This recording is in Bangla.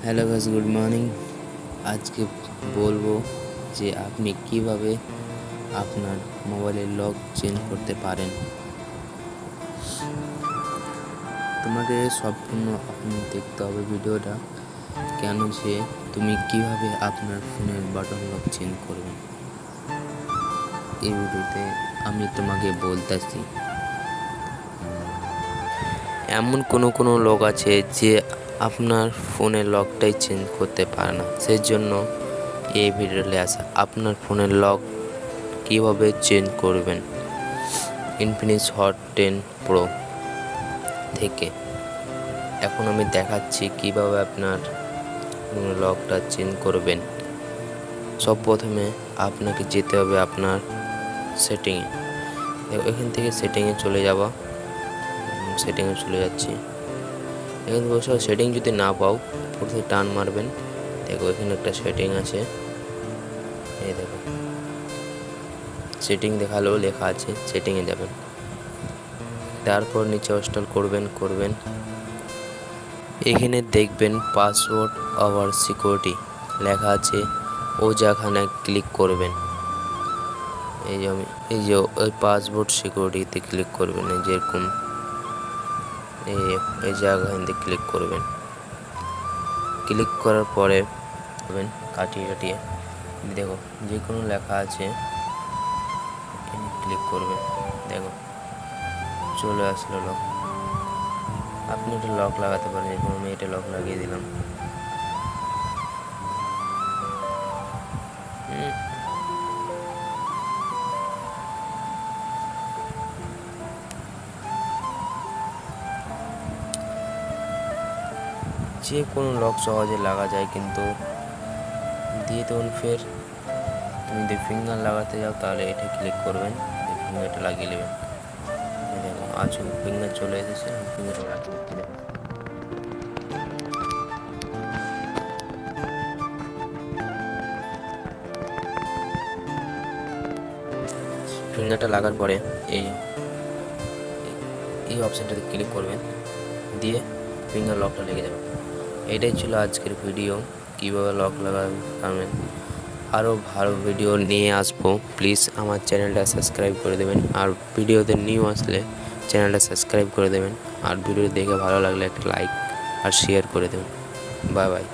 Hello guys, good morning. আজকে বলবো যে আপনি কিভাবে আপনার মোবাইলের লক চেঞ্জ করতে পারেন। তোমাকে সম্পূর্ণ আপনি দেখতে হবে ভিডিওটা, কেন যে তুমি কিভাবে আপনার ফোনের বাটন লক চেঞ্জ করবেন। এই ভিডিওতে আমি তোমাকে বলতেছি, এমন কোনো লোক আছে যে আপনার ফোনের লকটাই চেঞ্জ করতে পারে না। সেই জন্য এই ভিডিওতে আসা আপনার ফোনের লক কিভাবে চেঞ্জ করবেন ইনফিনিক্স হট 10 প্রো থেকে। এখন আমি দেখাচ্ছি কিভাবে আপনার লকটা চেঞ্জ করবেন। সব প্রথমে আপনাকে যেতে হবে আপনার সেটিংয়ে। এখান থেকে সেটিংয়ে চলে যাওয়া, সেটিংয়ে চলে যাচ্ছি। এখানে বসে সেটিং যদি না পাও, প্রথমে টান মারবেন। দেখো এখানে একটা সেটিং আছে, এই দেখো সেটিং দেখালো, লেখা আছে সেটিংয়ে যাবেন। তারপর নিচে ইনস্টল করবেন। এখানে দেখবেন পাসওয়ার্ড ওভার সিকিউরিটি লেখা আছে, ও যেখানে ক্লিক করবেন। এই যে ওই পাসওয়ার্ড সিকিউরিটিতে ক্লিক করবেন। এই যেরকম এই জায়গাতে ক্লিক করবেন। ক্লিক করার পরে কাটিয়ে দেখো যে কোনো লেখা আছে, এখানে ক্লিক করবেন। দেখো চলে আসলো লক। আপনি এটা লক লাগাতে পারেন, যেরকম আমি এটা লক লাগিয়ে দিলাম। যে কোনো লক সহজে লাগা যায়, কিন্তু দিয়ে তখন ফের তুমি যদি ফিঙ্গার লাগাতে যাও তাহলে এটা ক্লিক করবেন, ফিঙ্গারটা লাগিয়ে নেবেন। দেখো আজ ফিঙ্গার চলে এসেছে, ফিঙ্গারটা লাগিয়ে দিচ্ছি। দেখো ফিঙ্গারটা লাগার পরে এই অপশানটাতে ক্লিক করবেন, দিয়ে ফিঙ্গার লকটা লেগে যাবে। এটাই ছিল আজকের ভিডিও, কীভাবে লক লাগাবেন। আরও ভালো ভিডিও নিয়ে আসবো। প্লিজ আমার চ্যানেলটা সাবস্ক্রাইব করে দেবেন, আর ভিডিওতে নিউ আসলে চ্যানেলটা সাবস্ক্রাইব করে দেবেন, আর ভিডিও দেখে ভালো লাগলে একটা লাইক আর শেয়ার করে দেবেন। Bye bye.